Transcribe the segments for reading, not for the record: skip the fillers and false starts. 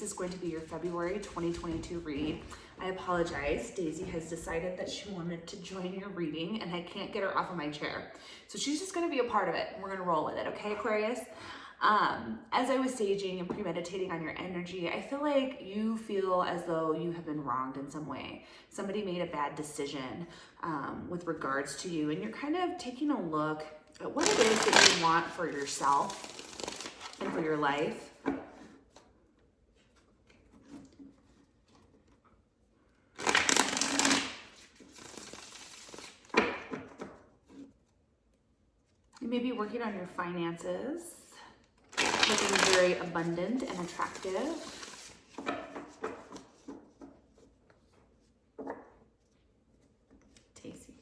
this is going to be your February 2022 read. I apologize. Daisy has decided that she wanted to join your reading and I can't get her off of my chair. So she's just going to be a part of it. We're going to roll with it. Okay, Aquarius? As I was staging and premeditating on your energy, I feel like you feel as though you have been wronged in some way. Somebody made a bad decision with regards to you, and you're kind of taking a look at what it is that you want for yourself and for your life. You may be working on your finances, looking very abundant and attractive. Tasty.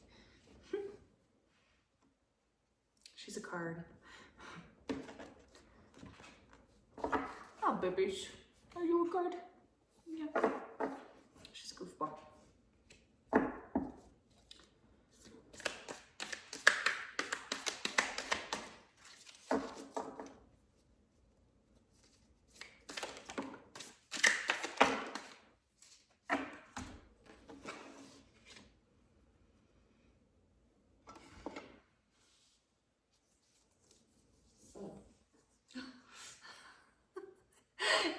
She's a card. Oh, babies. Are you a card? Yeah. She's a goofball.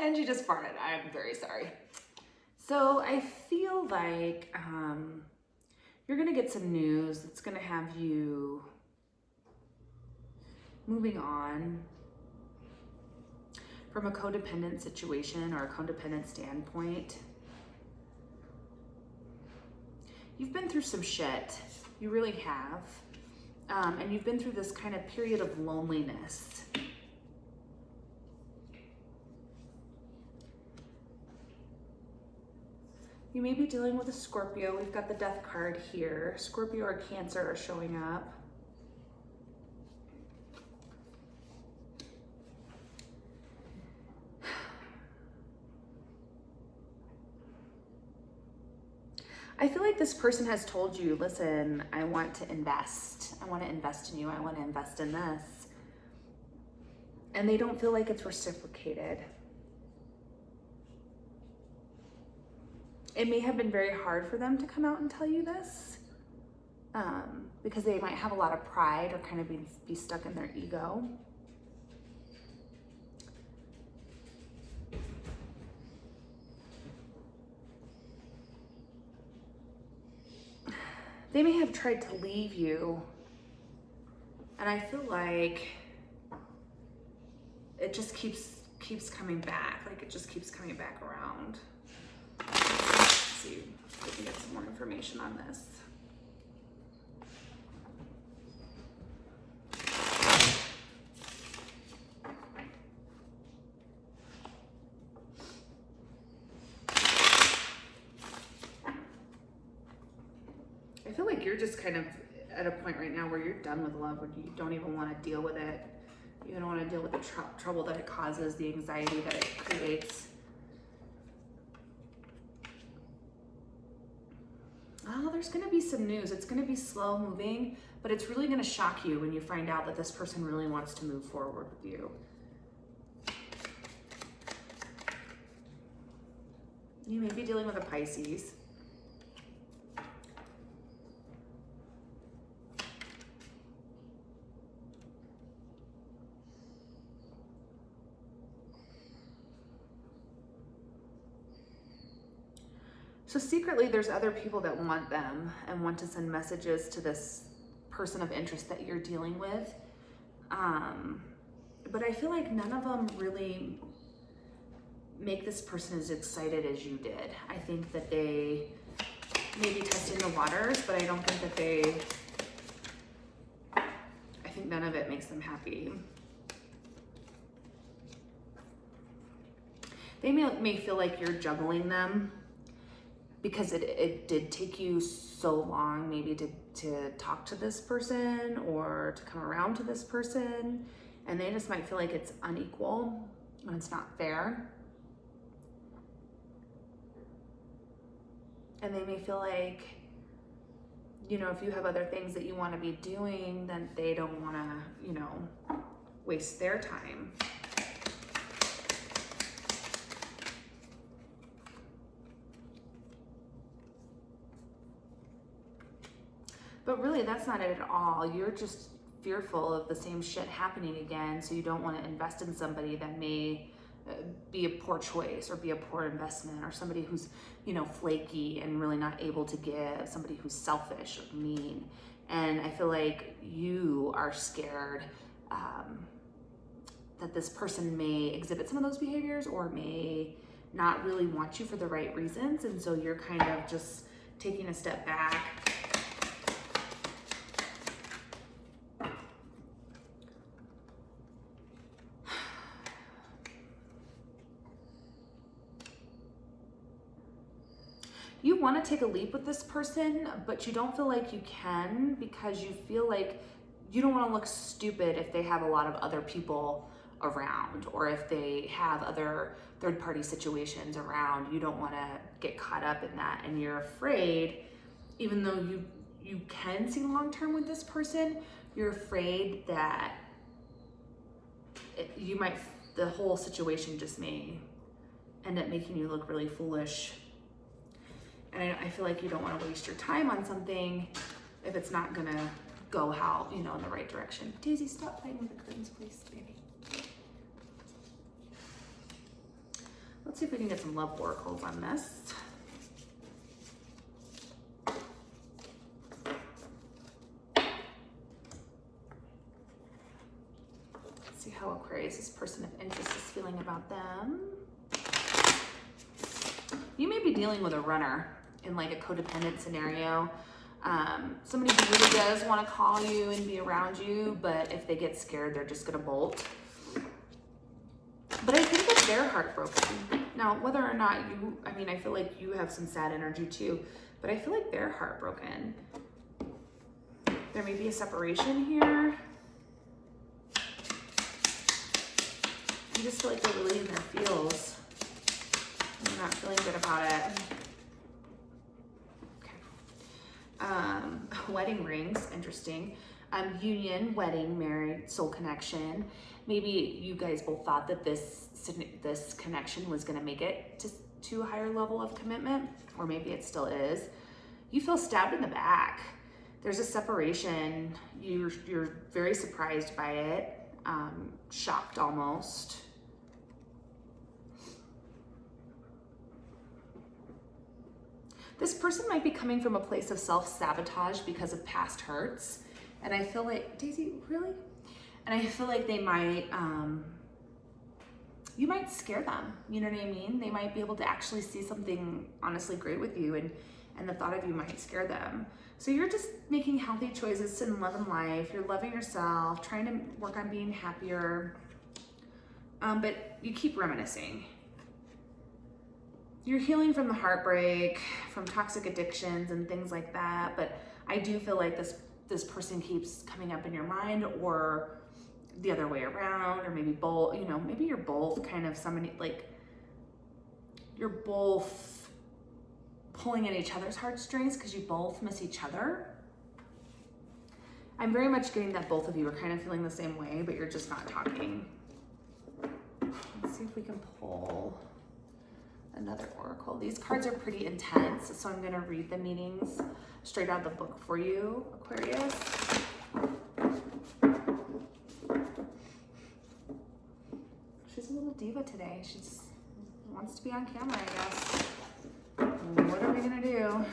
And she just farted. I'm very sorry. So I feel like you're going to get some news that's going to have you moving on from a codependent situation or a codependent standpoint. You've been through some shit. You really have. And you've been through this kind of period of loneliness. You may be dealing with a Scorpio. We've got the Death card here. Scorpio or Cancer are showing up. I feel like this person has told you, listen, I want to invest. I want to invest in you. I want to invest in this. And they don't feel like it's reciprocated. It may have been very hard for them to come out and tell you this because they might have a lot of pride or kind of be stuck in their ego. They may have tried to leave you, and I feel like it just keeps coming back. Like it just keeps coming back around. Let's see if we can get some more information on this. I feel like you're just kind of at a point right now where you're done with love, where you don't even want to deal with it. You don't want to deal with the trouble that it causes, the anxiety that it creates. Oh, there's going to be some news. It's going to be slow moving, but it's really going to shock you when you find out that this person really wants to move forward with you. You may be dealing with a Pisces. So secretly, there's other people that want them and want to send messages to this person of interest that you're dealing with. But I feel like none of them really make this person as excited as you did. I think that they may be testing the waters, but I don't think that I think none of it makes them happy. They may feel like you're juggling them, because it did take you so long maybe to talk to this person or to come around to this person, and they just might feel like it's unequal and it's not fair. And they may feel like, you know, if you have other things that you want to be doing, then they don't want to, you know, waste their time. But really, that's not it at all. You're just fearful of the same shit happening again, so you don't want to invest in somebody that may be a poor choice or be a poor investment, or somebody who's, you know, flaky and really not able to give, somebody who's selfish or mean. And I feel like you are scared that this person may exhibit some of those behaviors or may not really want you for the right reasons. And so you're kind of just taking a step back. You want to take a leap with this person, but you don't feel like you can, because you feel like you don't want to look stupid if they have a lot of other people around, or if they have other third-party situations around. You don't want to get caught up in that, and you're afraid, even though you can see long-term with this person, you're afraid that the whole situation just may end up making you look really foolish. And I feel like you don't want to waste your time on something if it's not gonna go how, you know, in the right direction. Daisy, stop playing with the curtains, please, baby. Let's see if we can get some love oracles on this. Let's see how Aquarius, this person of interest, is feeling about them. You may be dealing with a runner in like a codependent scenario. Somebody who really does want to call you and be around you, but if they get scared, they're just gonna bolt. But I think that they're heartbroken. Now, whether or not you, I mean, I feel like you have some sad energy too, but I feel like they're heartbroken. There may be a separation here. You just feel like they're really in their feels. I'm not feeling good about it. Okay. Wedding rings, interesting. Union, wedding, married, soul connection. Maybe you guys both thought that this connection was going to make it to a higher level of commitment, or maybe it still is. You feel stabbed in the back. There's a separation. You're very surprised by it, shocked almost. This person might be coming from a place of self-sabotage because of past hurts. And I feel like, Daisy, really? And I feel like they might, you might scare them. You know what I mean? They might be able to actually see something honestly great with you, and the thought of you might scare them. So you're just making healthy choices in love and life. You're loving yourself, trying to work on being happier. But you keep reminiscing. You're healing from the heartbreak, from toxic addictions and things like that. But I do feel like this person keeps coming up in your mind, or the other way around, or maybe both, you know, maybe you're both kind of somebody, like you're both pulling at each other's heartstrings because you both miss each other. I'm very much getting that both of you are kind of feeling the same way, but you're just not talking. Let's see if we can pull another oracle. These cards are pretty intense, so I'm going to read the meanings straight out of the book for you, Aquarius. She's a little diva today. She just wants to be on camera, I guess. What are we going to do?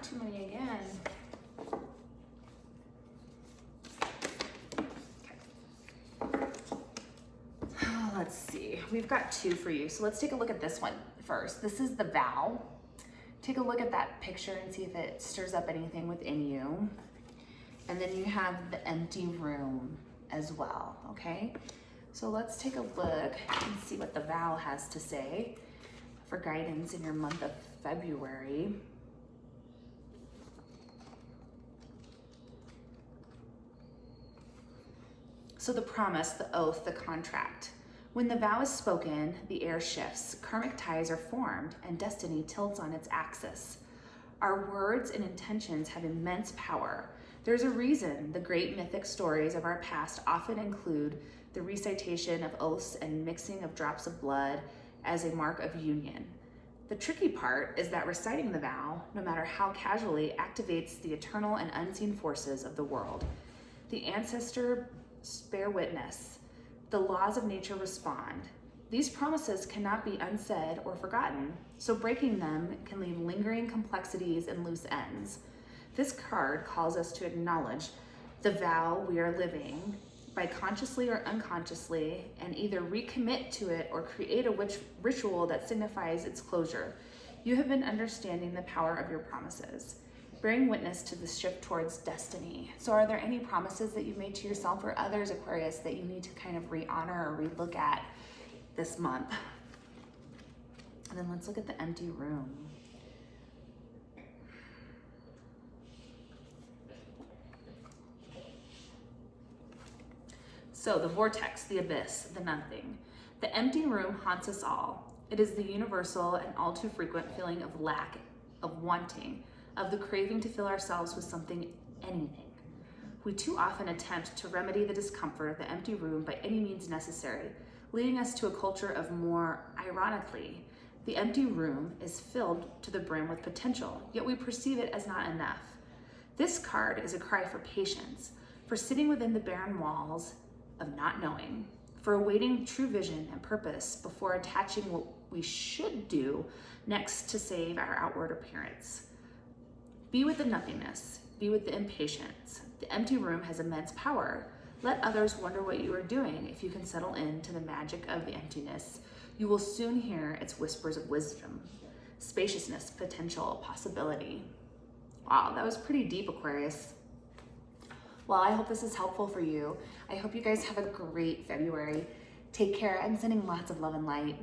Too many again. Okay. Let's see. We've got two for you. So let's take a look at this one first. This is the vow. Take a look at that picture and see if it stirs up anything within you. And then you have the empty room as well, okay? So let's take a look and see what the vow has to say for guidance in your month of February. So the promise, the oath, the contract. When the vow is spoken, the air shifts, karmic ties are formed, and destiny tilts on its axis. Our words and intentions have immense power. There's a reason the great mythic stories of our past often include the recitation of oaths and mixing of drops of blood as a mark of union. The tricky part is that reciting the vow, no matter how casually, activates the eternal and unseen forces of the world. The ancestors bear witness. The laws of nature respond. These promises cannot be unsaid or forgotten, so breaking them can leave lingering complexities and loose ends. This card calls us to acknowledge the vow we are living by consciously or unconsciously, and either recommit to it or create a ritual that signifies its closure. You have been understanding the power of your promises, bearing witness to the shift towards destiny. So are there any promises that you've made to yourself or others, Aquarius, that you need to kind of re-honor or re-look at this month? And then let's look at the empty room. So the vortex, the abyss, the nothing. The empty room haunts us all. It is the universal and all too frequent feeling of lack, of wanting, of the craving to fill ourselves with something, anything. We too often attempt to remedy the discomfort of the empty room by any means necessary, leading us to a culture of more, ironically, the empty room is filled to the brim with potential, yet we perceive it as not enough. This card is a cry for patience, for sitting within the barren walls of not knowing, for awaiting true vision and purpose before attaching what we should do next to save our outward appearance. Be with the nothingness, be with the impatience. The empty room has immense power. Let others wonder what you are doing. If you can settle into the magic of the emptiness, you will soon hear its whispers of wisdom, spaciousness, potential, possibility. Wow, that was pretty deep, Aquarius. Well, I hope this is helpful for you. I hope you guys have a great February. Take care. I'm sending lots of love and light.